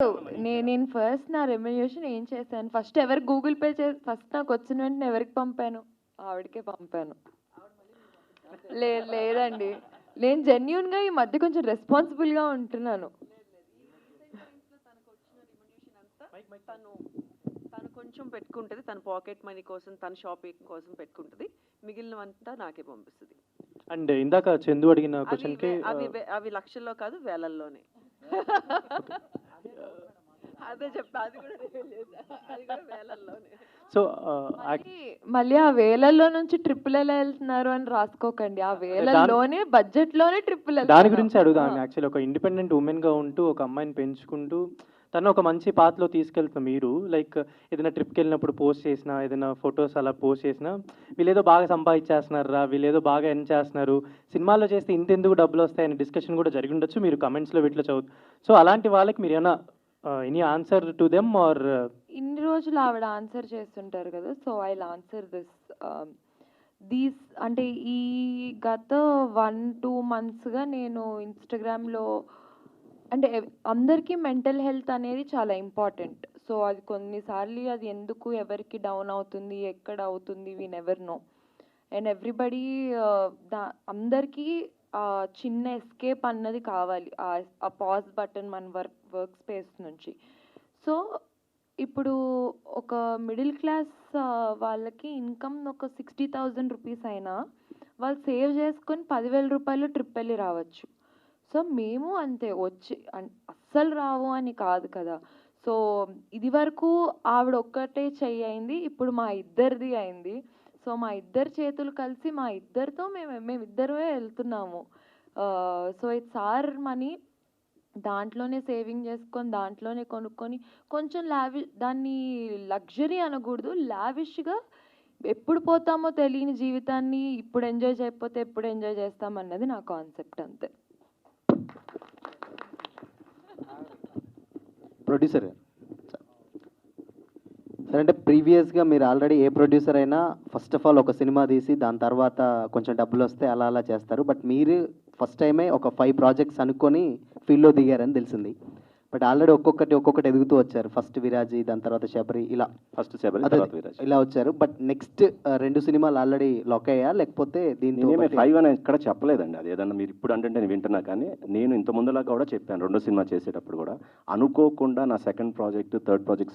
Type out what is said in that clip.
నేను ఫస్ట్ నా రెమ్యునరేషన్ ఏం చేశాను, ఫస్ట్ ఎవరికి గూగుల్ పే ఫస్ట్ నాకు వచ్చిన వెంటనే ఎవరికి పంపాను, ఆవిడకే పంపాను. లేదండి, నేను జెన్యూన్గా ఈ మధ్య కొంచెం రెస్పాన్సిబుల్గా ఉంటున్నాను. తను కొంచెం పెట్టుకుంటుంది, తన పాకెట్ మనీ కోసం, తన షాపింగ్ కోసం పెట్టుకుంటుంది, మిగిలినవంతా నాకే పంపిస్తుంది. అండ్ ఇందాక చందు అడిగిన క్వశ్చన్కి అవి లక్షల్లో కాదు, వేలల్లోనే. అదే చెప్పా, అది కూడా వేలల్లోనే. సో మళ్ళీ ఆ వేలల్లో నుంచి ట్రిప్పులు ఎలా వెళ్తున్నారు అని రాసుకోకండి, ఆ వేలల్లోనే బడ్జెట్ లోనే ట్రిప్పులు. దాని గురించి అడుగుదాం. యాక్చువల్లీ ఒక ఇండిపెండెంట్ ఉమెన్ గా ఉంటూ ఒక అమ్మాయిని పెంచుకుంటూ తను ఒక మంచి పాత్రలో తీసుకెళ్తున్న మీరు, లైక్ ఏదైనా ట్రిప్కి వెళ్ళినప్పుడు పోస్ట్ చేసినా, ఏదైనా ఫొటోస్ అలా పోస్ట్ చేసినా, వీళ్ళేదో బాగా సంపాదించేస్తున్నారా, వీళ్ళేదో బాగా ఎర్న్ చేస్తున్నారు, సినిమాల్లో చేస్తే ఇంతెందుకు డబ్బులు వస్తాయని డిస్కషన్ కూడా జరిగి ఉండొచ్చు, మీరు కమెంట్స్లో వీటిలో చదువు. సో అలాంటి వాళ్ళకి మీరు ఏమైనా any answer to them or? ఇన్ని రోజులు ఆవిడ ఆన్సర్ చేస్తుంటారు కదా, సో ఐ ఆన్సర్ దీస్ అంటే ఈ గత 1-2 monthsగా నేను ఇన్స్టాగ్రామ్లో అంటే అందరికీ మెంటల్ హెల్త్ అనేది చాలా ఇంపార్టెంట్. సో అది కొన్నిసార్లు అది ఎందుకు ఎవరికి డౌన్ అవుతుంది, ఎక్కడ అవుతుంది, we never know. And everybody అందరికీ చిన్న ఎస్కేప్ అన్నది కావాలి, ఆ పాజ్ బటన్ మన వర్క్ స్పేస్ నుంచి. సో ఇప్పుడు ఒక మిడిల్ క్లాస్ వాళ్ళకి ఇన్కమ్ ఒక 60,000 రూపీస్ అయినా వాళ్ళు సేవ్ చేసుకొని 10,000 రూపాయలు ట్రిప్ వెళ్ళి రావచ్చు. సో మేము అంతే, వచ్చి అస్సలు రావు అని కాదు కదా. సో ఇది వరకు ఆవిడ ఒక్కటే చెయ్యి అయింది, ఇప్పుడు మా ఇద్దరిది అయింది. సో మా ఇద్దరు చేతులు కలిసి మా ఇద్దరితో మేమిద్దరమే వెళ్తున్నాము. సో ఇట్స్ ఆర్ మనీ, దాంట్లోనే సేవింగ్ చేసుకొని దాంట్లోనే కొనుక్కొని కొంచెం దాన్ని లగ్జరీ అనకూడదు, లావిష్గా ఎప్పుడు పోతామో తెలియని జీవితాన్ని ఇప్పుడు ఎంజాయ్ చేయకపోతే ఎప్పుడు ఎంజాయ్ చేస్తామన్నది నా కాన్సెప్ట్, అంతే. ప్రొడ్యూసర్ సార్, అంటే ప్రీవియస్గా మీరు ఆల్రెడీ ఏ ప్రొడ్యూసర్ అయినా ఫస్ట్ ఆఫ్ ఆల్ ఒక సినిమా తీసి దాని తర్వాత కొంచెం డబ్బులు వస్తే అలా అలా చేస్తారు. బట్ మీరు ఫస్ట్ టైమే ఒక 5 ప్రాజెక్ట్స్ అనుకొని ఫీల్డ్లో దిగారని తెలిసింది. బట్ ఆల్రెడీ ఒక్కొక్కటి ఎదుగుతూ వచ్చారు. ఫస్ట్ విరాజీ, దాని తర్వాత శబరి, ఇలా ఫస్ట్ శబరి, తర్వాత విరాజీ, ఇలా వచ్చారు. బట్ నెక్స్ట్ 2 సినిమాలు ఆల్రెడీ లాక్ అయ్యా, లేకపోతే దీంతో 5 అని ఎక్కడ చెప్పలేదండి. అది ఏదన్నా మీరు ఇప్పుడు అంటే నేను వింటున్నా, కానీ నేను ఇంత ముందులా కూడా చెప్పాను, 2వ సినిమా చేసేటప్పుడు కూడా అనుకోకుండా నా సెకండ్ ప్రాజెక్ట్, థర్డ్ ప్రాజెక్ట్